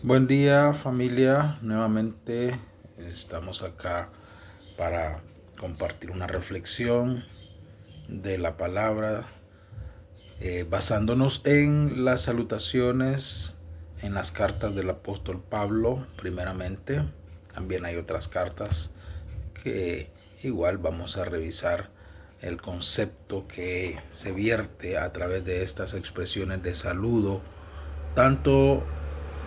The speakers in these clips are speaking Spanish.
Buen día, familia. Nuevamente estamos acá para compartir una reflexión de la palabra, basándonos en las salutaciones en las cartas del apóstol Pablo, primeramente. También hay otras cartas que igual vamos a revisar el concepto que se vierte a través de estas expresiones de saludo, tanto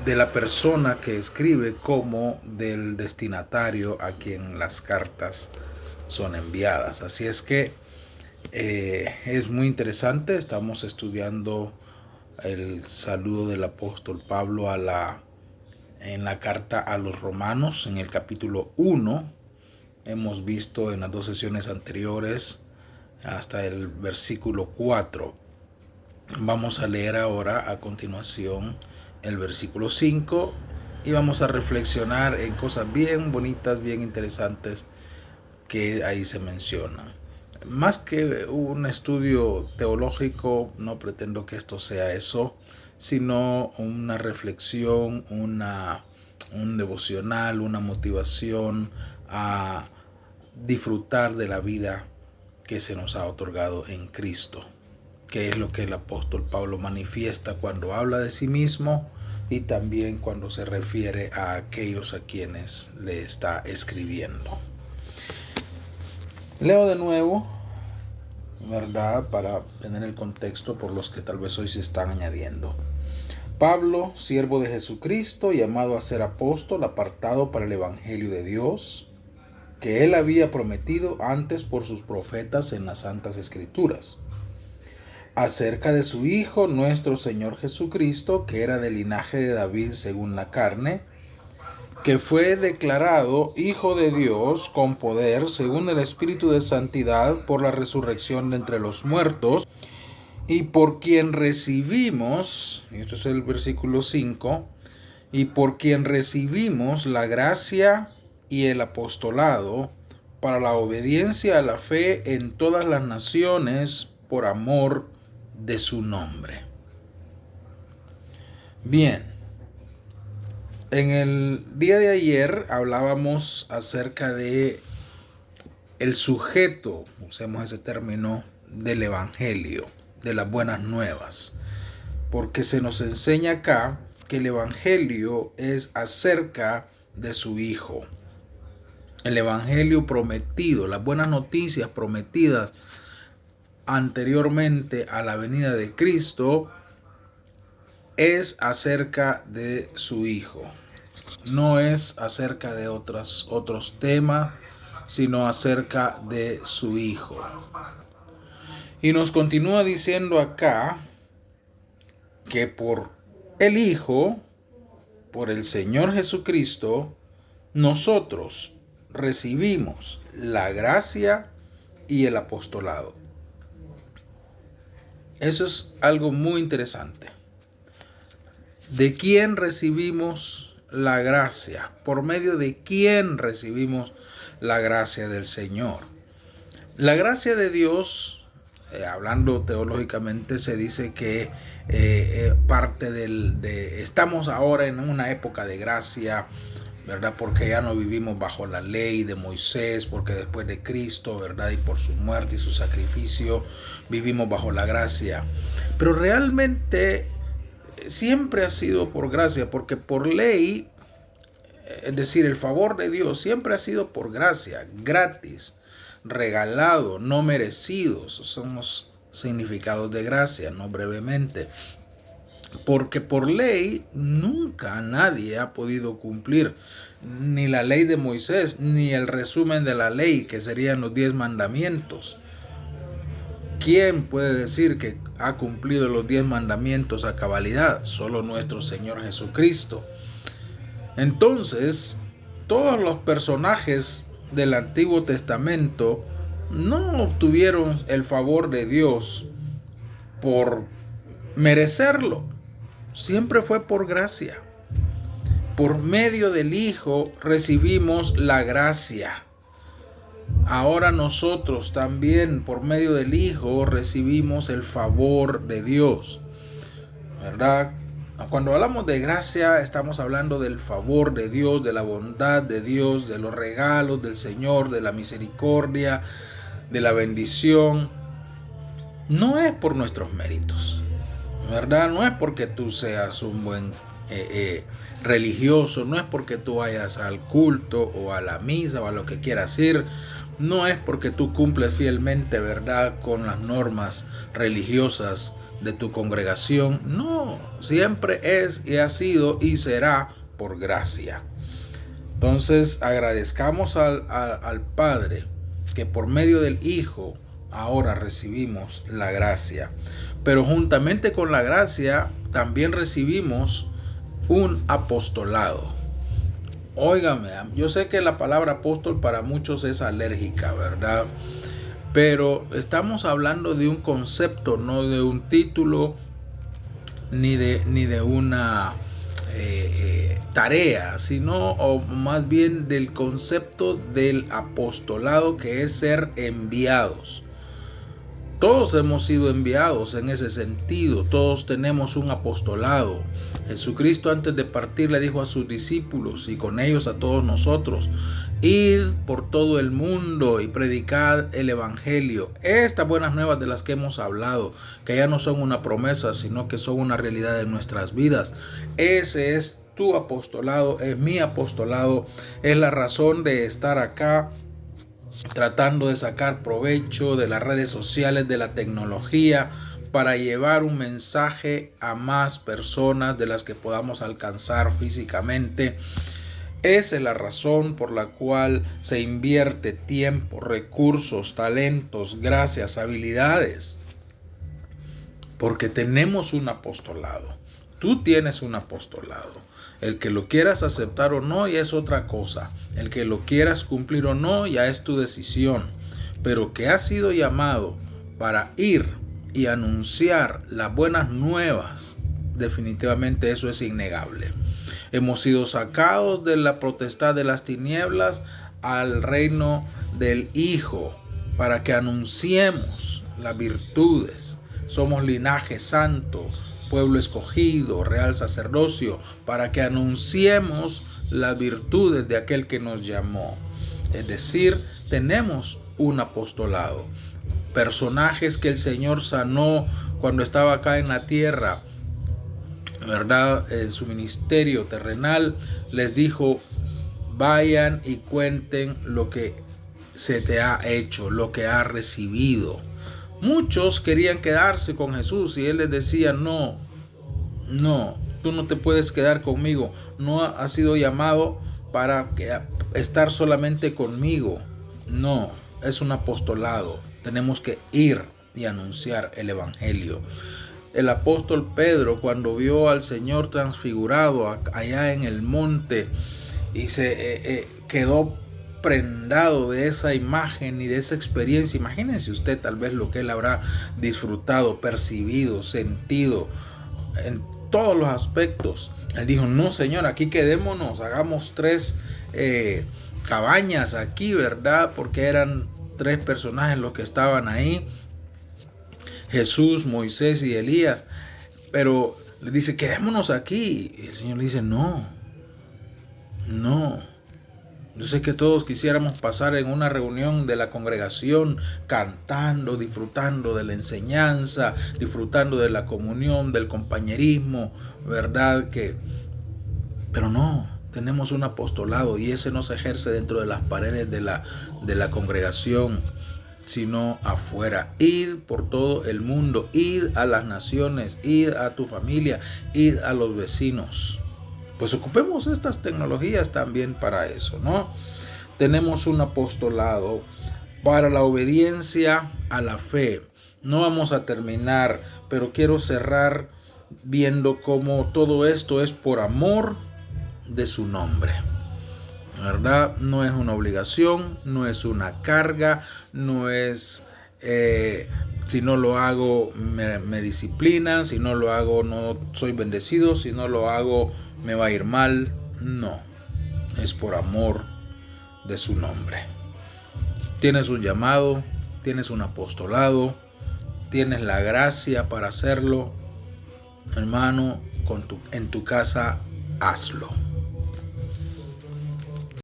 de la persona que escribe como del destinatario a quien las cartas son enviadas. Así es que es muy interesante. Estamos estudiando el saludo del apóstol Pablo en la carta a los romanos, en el capítulo 1. Hemos visto en las dos sesiones anteriores hasta el versículo 4. Vamos a leer ahora a continuación el versículo 5 y vamos a reflexionar en cosas bien bonitas, bien interesantes que ahí se mencionan. Más que un estudio teológico, no pretendo que esto sea eso, sino una reflexión, un devocional, una motivación a disfrutar de la vida que se nos ha otorgado en Cristo, que es lo que el apóstol Pablo manifiesta cuando habla de sí mismo y también cuando se refiere a aquellos a quienes le está escribiendo. Leo de nuevo, ¿verdad? Para tener el contexto por los que tal vez hoy se están añadiendo. Pablo, siervo de Jesucristo, llamado a ser apóstol, apartado para el Evangelio de Dios, que él había prometido antes por sus profetas en las Santas Escrituras, acerca de su Hijo nuestro Señor Jesucristo, que era del linaje de David según la carne, que fue declarado Hijo de Dios con poder según el Espíritu de Santidad por la resurrección de entre los muertos, y por quien recibimos, esto es el versículo 5, y por quien recibimos la gracia y el apostolado para la obediencia a la fe en todas las naciones por amor de su nombre. Bien, en el día de ayer hablábamos acerca de el sujeto, usemos ese término, del evangelio, de las buenas nuevas, porque se nos enseña acá que el evangelio es acerca de su Hijo. El evangelio prometido, las buenas noticias prometidas anteriormente a la venida de Cristo, es acerca de su Hijo. No es acerca de otros temas, sino acerca de su Hijo. Y nos continúa diciendo acá que por el Hijo, por el Señor Jesucristo, nosotros recibimos la gracia y el apostolado. Eso es algo muy interesante. ¿De quién recibimos la gracia? ¿Por medio de quién recibimos la gracia del Señor? La gracia de Dios, hablando teológicamente, se dice que parte estamos ahora en una época de gracia, ¿verdad? Porque ya no vivimos bajo la ley de Moisés, porque después de Cristo, ¿verdad? Y por su muerte y su sacrificio, vivimos bajo la gracia. Pero realmente siempre ha sido por gracia, porque por ley, es decir, el favor de Dios siempre ha sido por gracia, gratis, regalado, no merecido. Esos son los significados de gracia, no brevemente. Porque por ley nunca nadie ha podido cumplir ni la ley de Moisés, ni el resumen de la ley, que serían los 10 mandamientos. ¿Quién puede decir que ha cumplido los 10 mandamientos a cabalidad? Solo nuestro Señor Jesucristo. Entonces, todos los personajes del Antiguo Testamento no obtuvieron el favor de Dios por merecerlo. Siempre fue por gracia. Por medio del Hijo recibimos la gracia. Ahora nosotros también por medio del Hijo recibimos el favor de Dios, ¿verdad? Cuando hablamos de gracia, estamos hablando del favor de Dios, de la bondad de Dios, de los regalos del Señor, de la misericordia, de la bendición. No es por nuestros méritos, ¿verdad? No es porque tú seas un buen religioso, no es porque tú vayas al culto o a la misa o a lo que quieras ir, no es porque tú cumples fielmente, ¿verdad?, con las normas religiosas de tu congregación. No, siempre es y ha sido y será por gracia. Entonces agradezcamos al Padre que por medio del Hijo ahora recibimos la gracia. Pero juntamente con la gracia también recibimos un apostolado. Óigame, yo sé que la palabra apóstol para muchos es alérgica, ¿verdad? Pero estamos hablando de un concepto, no de un título, ni de una tarea, sino o más bien del concepto del apostolado, que es ser enviados. Todos hemos sido enviados en ese sentido, todos tenemos un apostolado. Jesucristo antes de partir le dijo a sus discípulos y con ellos a todos nosotros: id por todo el mundo y predicad el evangelio. Estas buenas nuevas de las que hemos hablado, que ya no son una promesa, sino que son una realidad de nuestras vidas. Ese es tu apostolado, es mi apostolado, es la razón de estar acá, tratando de sacar provecho de las redes sociales, de la tecnología, para llevar un mensaje a más personas de las que podamos alcanzar físicamente. Esa es la razón por la cual se invierte tiempo, recursos, talentos, gracias, habilidades. Porque tenemos un apostolado. Tú tienes un apostolado. El que lo quieras aceptar o no ya es otra cosa. El que lo quieras cumplir o no ya es tu decisión. Pero que has sido llamado para ir y anunciar las buenas nuevas, definitivamente eso es innegable. Hemos sido sacados de la potestad de las tinieblas al reino del Hijo para que anunciemos las virtudes. Somos linaje santo, pueblo escogido, real sacerdocio, para que anunciemos las virtudes de aquel que nos llamó. Es decir, tenemos un apostolado. Personajes que el Señor sanó cuando estaba acá en la tierra, ¿verdad? En su ministerio terrenal, les dijo: vayan y cuenten lo que se te ha hecho, lo que has recibido. Muchos querían quedarse con Jesús y Él les decía: no, tú no te puedes quedar conmigo. No has sido llamado para estar solamente conmigo. No, es un apostolado. Tenemos que ir y anunciar el evangelio. El apóstol Pedro, cuando vio al Señor transfigurado allá en el monte y se quedó prendado de esa imagen y de esa experiencia, imagínense usted tal vez lo que él habrá disfrutado, percibido, sentido en todos los aspectos. Él dijo: no, Señor, aquí quedémonos, hagamos 3 cabañas aquí, ¿verdad? Porque eran 3 personajes los que estaban ahí: Jesús, Moisés y Elías. Pero le dice: quedémonos aquí. Y el Señor le dice: no. Yo sé que todos quisiéramos pasar en una reunión de la congregación cantando, disfrutando de la enseñanza, disfrutando de la comunión, del compañerismo, ¿verdad? Pero no, tenemos un apostolado y ese no se ejerce dentro de las paredes de la congregación, sino afuera. Id por todo el mundo, id a las naciones, id a tu familia, id a los vecinos. Pues ocupemos estas tecnologías también para eso, ¿no? Tenemos un apostolado para la obediencia a la fe. No vamos a terminar, pero quiero cerrar viendo cómo todo esto es por amor de su nombre, ¿verdad? No es una obligación, no es una carga, no es si no lo hago me disciplinan, si no lo hago no soy bendecido, si no lo hago me va a ir mal. No, es por amor de su nombre. Tienes un llamado, tienes un apostolado, tienes la gracia para hacerlo. Hermano, en tu casa hazlo.